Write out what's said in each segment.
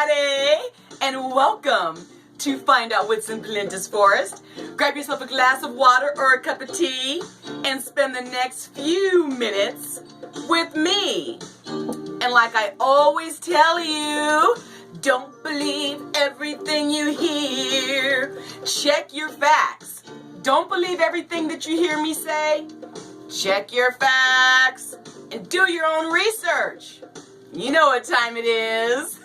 everybody, and welcome to Find Out What's in Pelenta's Forrest. Grab yourself a glass of water or a cup of tea and spend the next few minutes with me. And like I always tell you, don't believe everything you hear. Check your facts. Don't believe everything that you hear me say. Check your facts and do your own research. You know what time it is.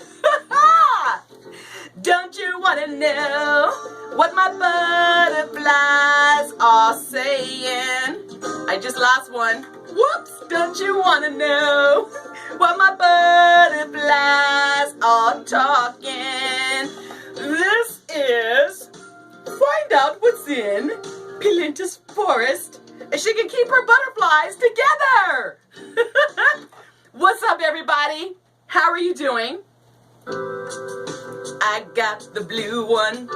Don't you want to know what my butterflies are saying? I just lost one. Whoops! Don't you want to know what my butterflies are talking? This is Find Out What's in Pelenta's Forrest, and she can keep her butterflies together. What's up, everybody? How are you doing? I got the blue one.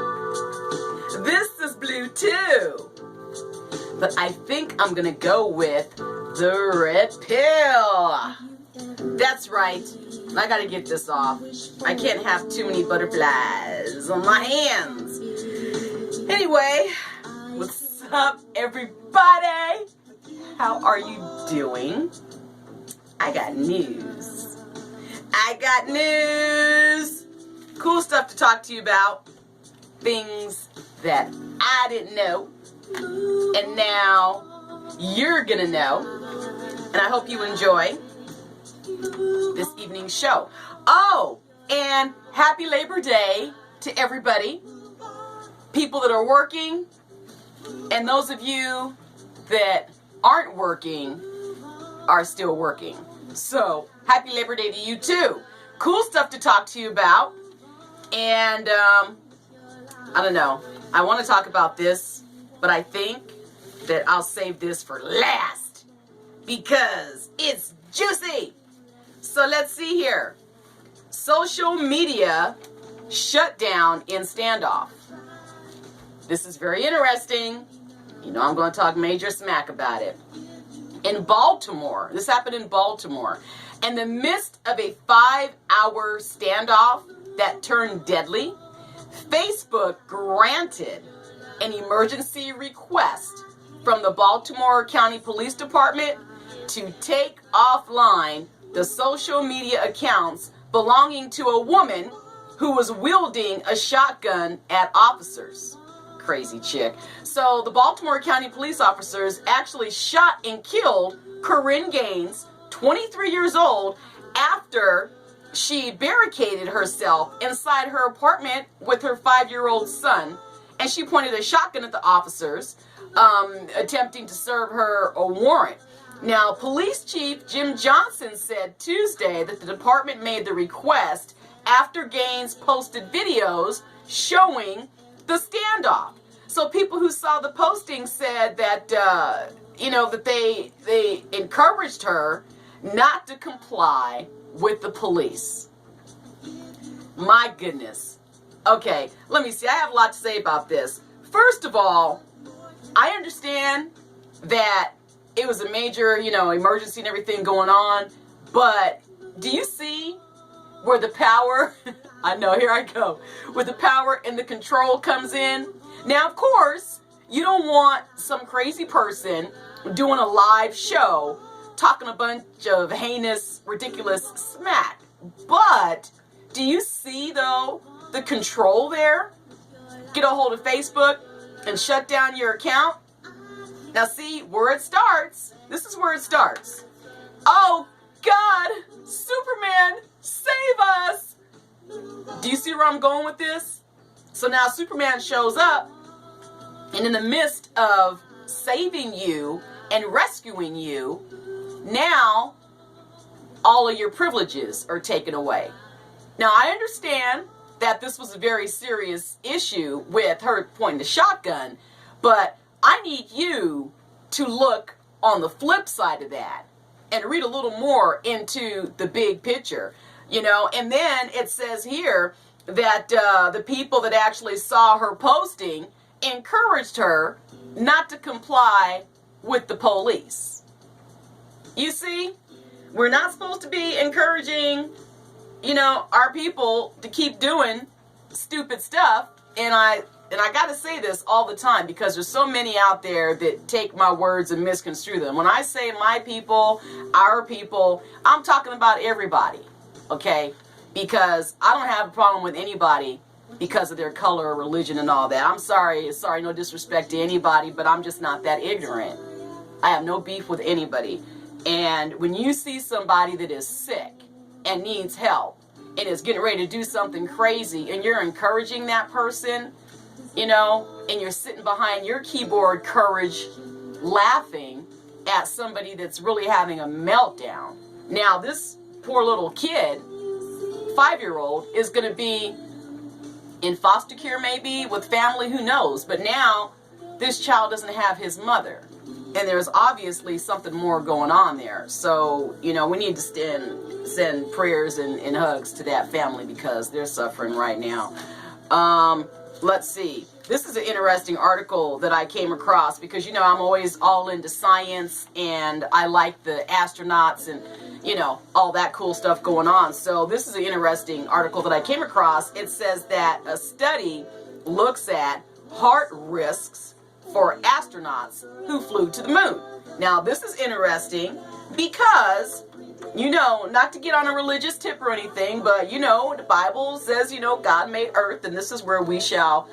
This is blue too. But I think I'm gonna go with the red pill. That's right. I gotta get this off. I can't have too many butterflies on my hands. Anyway, what's up, everybody? How are you doing? I got news. Cool stuff to talk to you about. Things that I didn't know. And now you're gonna know. And I hope you enjoy this evening's show. Oh, and happy Labor Day to everybody. People that are working, and those of you that aren't working are still working. So, happy Labor Day to you too. Cool stuff to talk to you about. And, I don't know. I want to talk about this, but I think that I'll save this for last because it's juicy. So, let's see here. Social media shutdown in standoff. This is very interesting. You know, I'm going to talk major smack about it. In Baltimore, this happened in Baltimore, in the midst of a 5-hour standoff that turned deadly, Facebook granted an emergency request from the Baltimore County Police Department to take offline the social media accounts belonging to a woman who was wielding a shotgun at officers. Crazy chick. So the Baltimore County police officers actually shot and killed Corinne Gaines, 23 years old, after she barricaded herself inside her apartment with her 5-year-old son, and she pointed a shotgun at the officers, attempting to serve her a warrant. Now, Police Chief Jim Johnson said Tuesday that the department made the request after Gaines posted videos showing the standoff. So people who saw the posting said that, that they encouraged her not to comply with the police. My goodness. Okay, let me see. I have a lot to say about this. First of all, I understand that it was a major, emergency and everything going on, but do you see where the power, I know, here I go, where the power and the control comes in? Now, of course, you don't want some crazy person doing a live show talking a bunch of heinous, ridiculous smack. But do you see, though, the control there? Get a hold of Facebook and shut down your account. Now, see where it starts. This is where it starts. Oh, God, Superman, save us. Do you see where I'm going with this? So now Superman shows up, and in the midst of saving you and rescuing you, now all of your privileges are taken away. Now, I understand that this was a very serious issue with her pointing the shotgun, but I need you to look on the flip side of that and read a little more into the big picture, and then it says here that the people that actually saw her posting encouraged her not to comply with the police. You see, we're not supposed to be encouraging our people to keep doing stupid stuff. And I gotta say this all the time because there's so many out there that take my words and misconstrue them. When I say my people, our people, I'm talking about everybody, okay? Because I don't have a problem with anybody because of their color or religion and all that. I'm sorry, no disrespect to anybody, but I'm just not that ignorant. I have no beef with anybody. And when you see somebody that is sick and needs help and is getting ready to do something crazy and you're encouraging that person, and you're sitting behind your keyboard courage laughing at somebody that's really having a meltdown. Now, this poor little kid, 5-year-old, is going to be in foster care maybe with family, who knows. But now this child doesn't have his mother. And there's obviously something more going on there. So, we need to send prayers and hugs to that family because they're suffering right now. Let's see. This is an interesting article that I came across because, I'm always all into science and I like the astronauts and, all that cool stuff going on. So this is an interesting article that I came across. It says that a study looks at heart risks for astronauts who flew to the moon. Now, this is interesting because, not to get on a religious tip or anything, but, the Bible says, God made earth and this is where we shall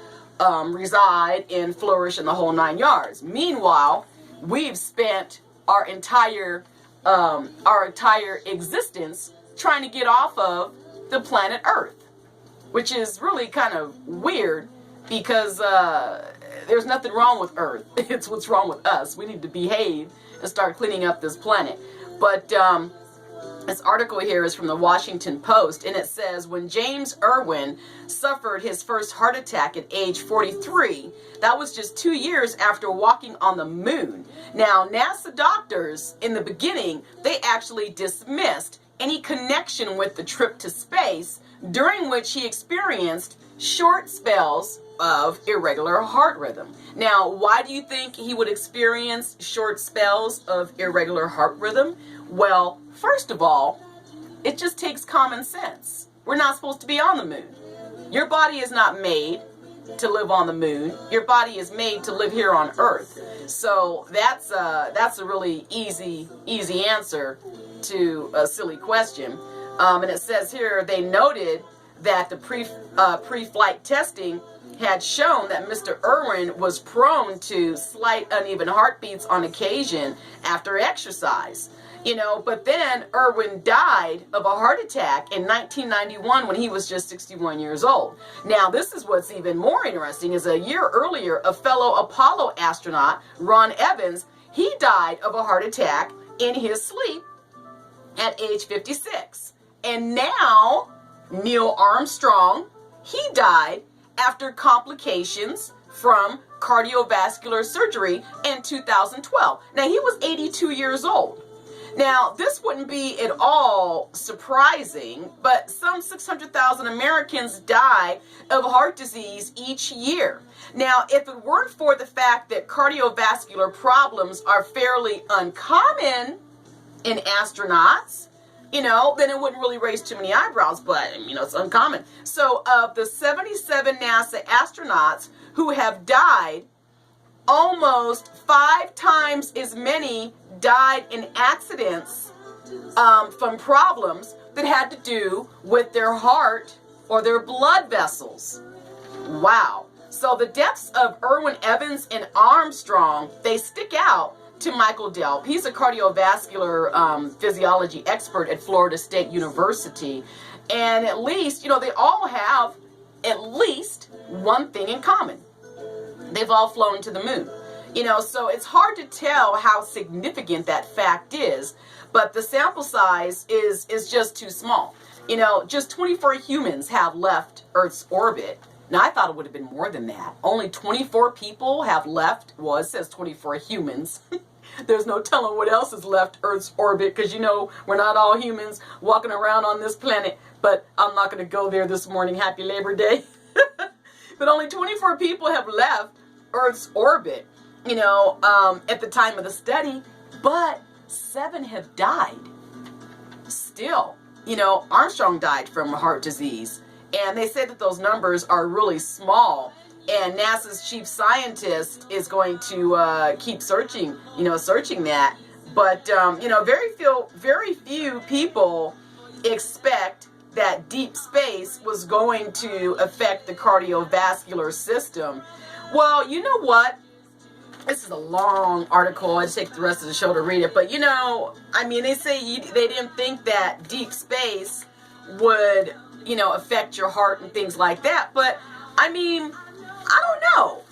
reside and flourish in the whole 9 yards. Meanwhile, we've spent our entire existence trying to get off of the planet Earth, which is really kind of weird because there's nothing wrong with Earth. It's what's wrong with us. We need to behave and start cleaning up this planet. But this article here is from the Washington Post, and it says, when James Irwin suffered his first heart attack at age 43, that was just 2 years after walking on the moon. Now, NASA doctors, in the beginning, they actually dismissed any connection with the trip to space, during which he experienced short spells of irregular heart rhythm. Now, why do you think he would experience short spells of irregular heart rhythm? Well, first of all, it just takes common sense. We're not supposed to be on the moon. Your body is not made to live on the moon. Your body is made to live here on Earth. So that's a really easy answer to a silly question. And it says here they noted that the pre-flight testing had shown that Mr. Irwin was prone to slight uneven heartbeats on occasion after exercise. But then Irwin died of a heart attack in 1991 when he was just 61 years old. Now, this is what's even more interesting is a year earlier, a fellow Apollo astronaut, Ron Evans, he died of a heart attack in his sleep at age 56. And now, Neil Armstrong, he died after complications from cardiovascular surgery in 2012. Now, he was 82 years old. Now, this wouldn't be at all surprising, but some 600,000 Americans die of heart disease each year. Now, if it weren't for the fact that cardiovascular problems are fairly uncommon in astronauts, then it wouldn't really raise too many eyebrows, but, it's uncommon. So, of the 77 NASA astronauts who have died, almost 5 times as many died in accidents from problems that had to do with their heart or their blood vessels. Wow. So the deaths of Irwin Evans and Armstrong, they stick out to Michael Delp. He's a cardiovascular physiology expert at Florida State University. And at least, they all have at least one thing in common. They've all flown to the moon. So it's hard to tell how significant that fact is, but the sample size is just too small. Just 24 humans have left Earth's orbit. Now, I thought it would have been more than that. Only 24 people have left. Well, it says 24 humans. There's no telling what else has left Earth's orbit because, we're not all humans walking around on this planet. But I'm not going to go there this morning. Happy Labor Day. But only 24 people have left Earth's orbit, at the time of the study. But 7 have died. Still, Armstrong died from heart disease. And they say that those numbers are really small. And NASA's chief scientist is going to keep searching that. But, very few people expect that deep space was going to affect the cardiovascular system. Well, you know what? This is a long article. I'd take the rest of the show to read it. But, they say they didn't think that deep space would, affect your heart and things like that. But, I don't know.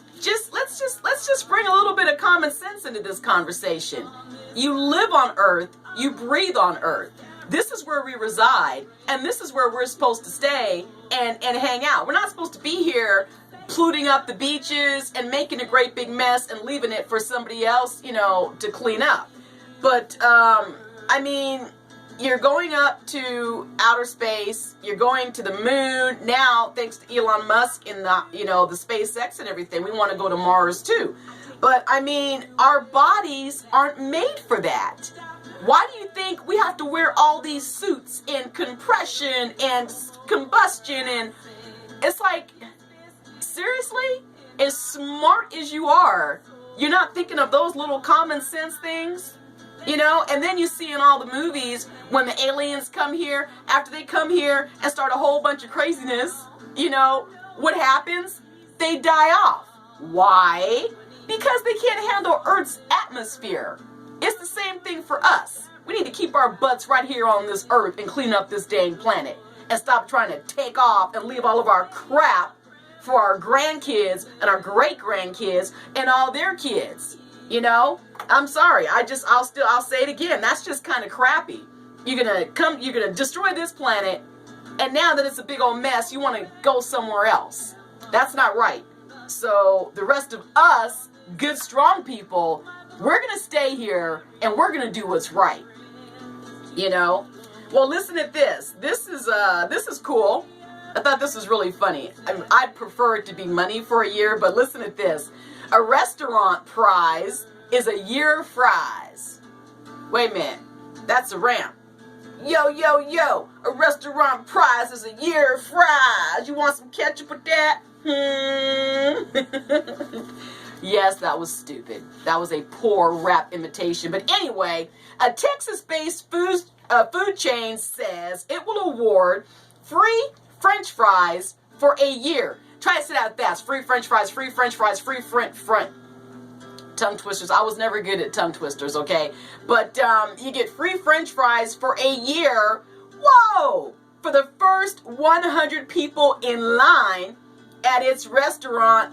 Let's just bring a little bit of common sense into this conversation. You live on Earth. You breathe on Earth. This is where we reside. And this is where we're supposed to stay and hang out. We're not supposed to be here polluting up the beaches and making a great big mess and leaving it for somebody else, to clean up. But, you're going up to outer space. You're going to the moon. Now, thanks to Elon Musk and the SpaceX and everything, we want to go to Mars too. But, our bodies aren't made for that. Why do you think we have to wear all these suits and compression and combustion? And it's like, seriously? As smart as you are, you're not thinking of those little common sense things? And then you see in all the movies when the aliens come here, after they come here and start a whole bunch of craziness, what happens? They die off. Why? Because they can't handle Earth's atmosphere. It's the same thing for us. We need to keep our butts right here on this Earth and clean up this dang planet and stop trying to take off and leave all of our crap for our grandkids and our great-grandkids and all their kids. I'm sorry. I'll say it again. That's just kind of crappy. You're gonna destroy this planet, and now that it's a big old mess, you want to go somewhere else. That's not right. So the rest of us, good, strong people, we're gonna stay here and we're gonna do what's right. Well, listen to this. This is cool. I thought this was really funny. I'd prefer it to be money for a year, but listen to this. A restaurant prize is a year of fries. Wait a minute. That's a ramp. Yo, yo, yo. A restaurant prize is a year of fries. You want some ketchup with that? Yes, that was stupid. That was a poor rap imitation. But anyway, a Texas-based food chain says it will award free French fries for a year. Try to say that fast. Free French fries, free French fries, free front. Tongue twisters. I was never good at tongue twisters, okay? But you get free French fries for a year. Whoa! For the first 100 people in line at its restaurant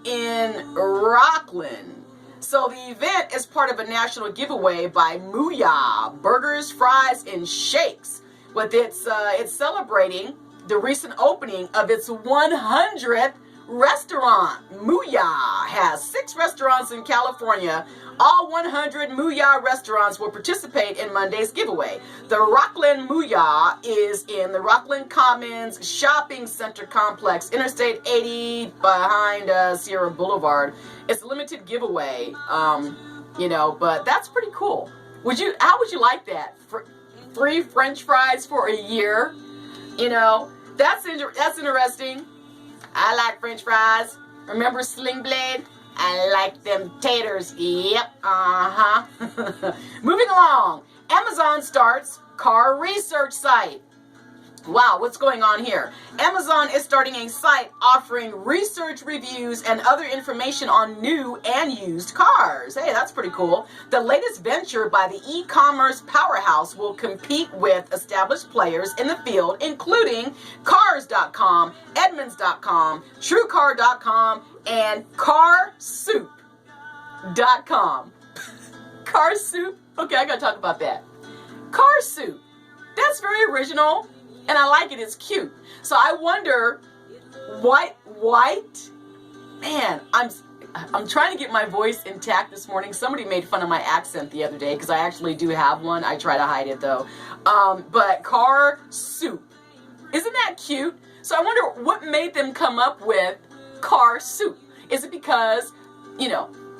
in Rockland. So the event is part of a national giveaway by Mooyah Burgers, Fries, and Shakes. With it's celebrating the recent opening of its 100th restaurant. Mooyah has 6 restaurants in California. All 100 Mooyah restaurants will participate in Monday's giveaway. The Rockland Mooyah is in the Rockland Commons Shopping Center Complex, Interstate 80 behind Sierra Boulevard. It's a limited giveaway, but that's pretty cool. How would you like that? Free French fries for a year? That's interesting. I like French fries. Remember Sling Blade? I like them taters. Yep, Moving along. Amazon starts car research site. Wow, what's going on here? Amazon is starting a site offering research reviews and other information on new and used cars. Hey, that's pretty cool. The latest venture by the e-commerce powerhouse will compete with established players in the field, including Cars.com, Edmunds.com, TrueCar.com, and CarSoup.com. Car Soup? Okay, I gotta talk about that. Car Soup. That's very original. And I like it. It's cute. So I wonder, white? Man, I'm trying to get my voice intact this morning. Somebody made fun of my accent the other day because I actually do have one. I try to hide it though. But Car Soup. Isn't that cute? So I wonder what made them come up with Car Soup. Is it because,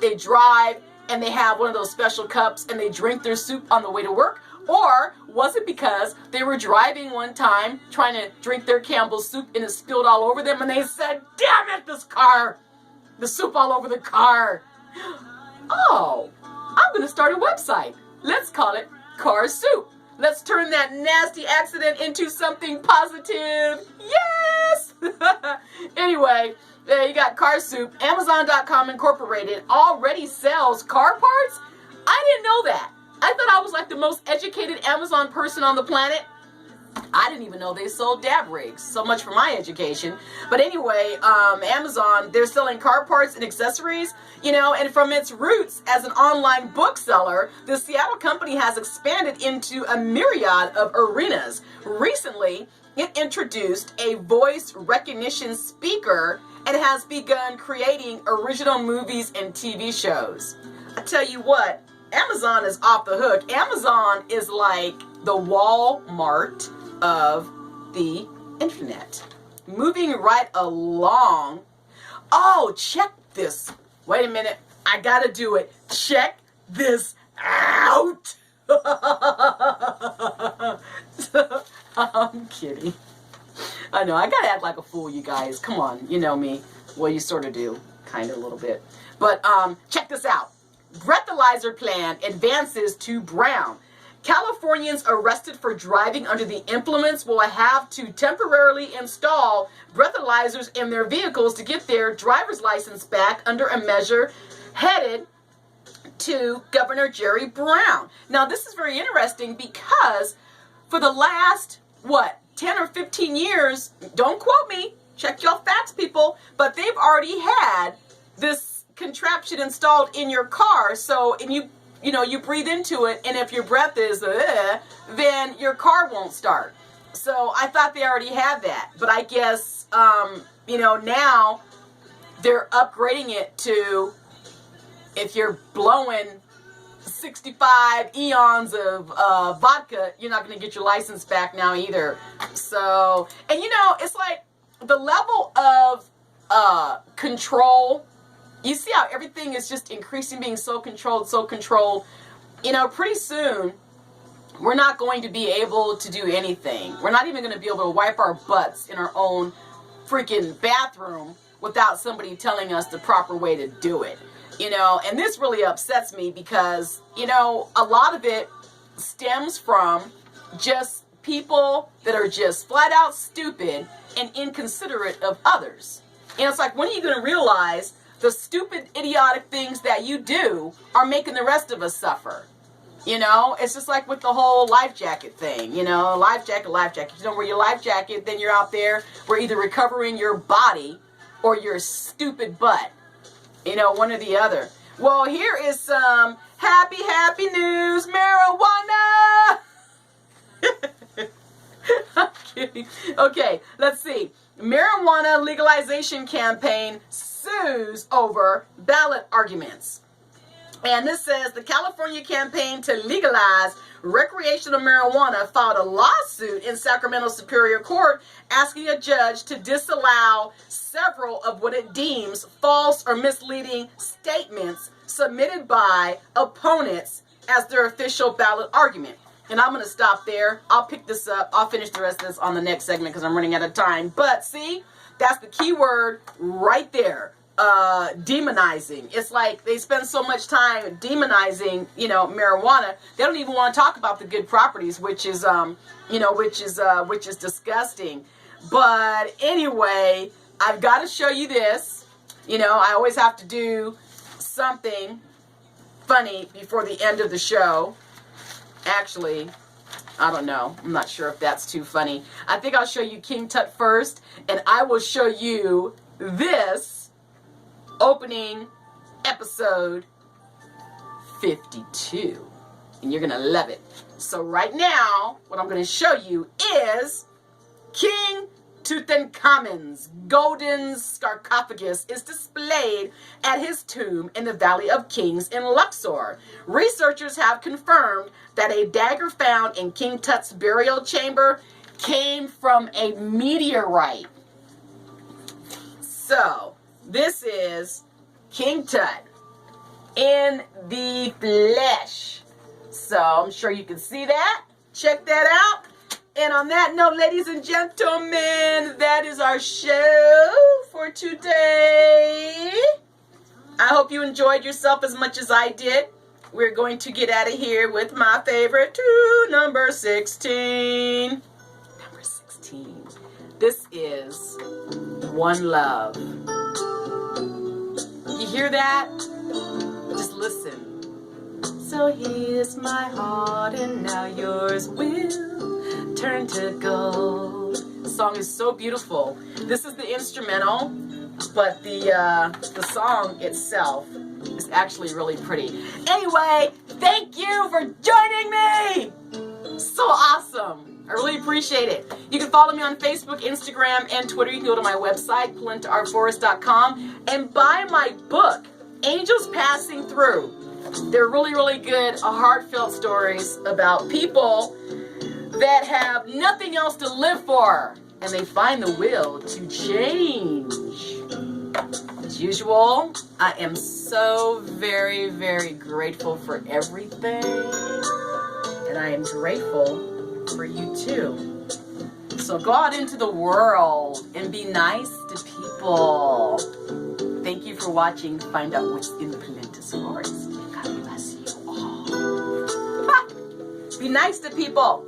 they drive and they have one of those special cups and they drink their soup on the way to work? Or was it because they were driving one time trying to drink their Campbell's soup and it spilled all over them and they said, damn it, this car, the soup all over the car. Oh, I'm going to start a website. Let's call it Car Soup. Let's turn that nasty accident into something positive. Yes! Anyway, you got Car Soup. Amazon.com Incorporated already sells car parts. I didn't know that. I thought I was like the most educated Amazon person on the planet. I didn't even know they sold dab rigs. So much for my education. But anyway, Amazon, they're selling car parts and accessories, you know, and from its roots as an online bookseller, the Seattle company has expanded into a myriad of arenas. Recently, it introduced a voice recognition speaker and has begun creating original movies and TV shows. I tell you what, Amazon is off the hook. Amazon is like the Walmart of the internet. Moving right along. Oh, check this. Wait a minute. I gotta do it. Check this out. I'm kidding. I know. I gotta act like a fool, you guys. Come on. You know me. Well, you sort of do. Kind of a little bit. But check this out. Breathalyzer plan advances to Brown. Californians arrested for driving under the influence will have to temporarily install breathalyzers in their vehicles to get their driver's license back under a measure headed to Governor Jerry Brown. Now, this is very interesting because for the last, 10 or 15 years, don't quote me, check your facts, people, but they've already had this contraption installed in your car. So, and you breathe into it, and if your breath is, then your car won't start. So I thought they already had that. But I guess, now they're upgrading it to, if you're blowing 65 eons of vodka, you're not going to get your license back now either. So, and it's like the level of control. You see how everything is just increasing, being so controlled. Pretty soon, we're not going to be able to do anything. We're not even going to be able to wipe our butts in our own freaking bathroom without somebody telling us the proper way to do it. And this really upsets me because, a lot of it stems from just people that are just flat out stupid and inconsiderate of others. And it's like, when are you going to realize the stupid, idiotic things that you do are making the rest of us suffer? It's just like with the whole life jacket thing, life jacket. If you don't wear your life jacket, then you're out there, we're either recovering your body or your stupid butt, one or the other. Well, here is some happy news, marijuana. I'm kidding. Okay, let's see. Marijuana legalization campaign sues over ballot arguments. And this says the California campaign to legalize recreational marijuana filed a lawsuit in Sacramento Superior Court asking a judge to disallow several of what it deems false or misleading statements submitted by opponents as their official ballot argument. And I'm going to stop there. I'll pick this up. I'll finish the rest of this on the next segment because I'm running out of time. But see, that's the key word right there. Demonizing. It's like they spend so much time demonizing, marijuana. They don't even want to talk about the good properties, which is disgusting. But anyway, I've got to show you this. I always have to do something funny before the end of the show. Actually, I don't know. I'm not sure if that's too funny. I think I'll show you King Tut first, and I will show you this opening episode 52. And you're going to love it. So right now, what I'm going to show you is King Tutankhamun's golden sarcophagus is displayed at his tomb in the Valley of Kings in Luxor. Researchers have confirmed that a dagger found in King Tut's burial chamber came from a meteorite. So, this is King Tut in the flesh. So I'm sure you can see that. Check that out. And on that note, ladies and gentlemen, that is our show for today. I hope you enjoyed yourself as much as I did. We're going to get out of here with my favorite tune, number 16. Number 16. This is One Love. You hear that? Just listen. So here's my heart and now yours will turn to gold. The song is so beautiful. This is the instrumental, but the song itself is actually really pretty. Anyway, thank you for joining me. So awesome. I really appreciate it. You can follow me on Facebook, Instagram, and Twitter. You can go to my website, PelentaArtForrest.com, and buy my book, Angels Passing Through. They're really, really good, heartfelt stories about people that have nothing else to live for, and they find the will to change. As usual, I am so very, very grateful for everything, and I am grateful for you too. So go out into the world and be nice to people. Thank you for watching. Find out what's in Pelenta's Forest. God bless you all. Be nice to people.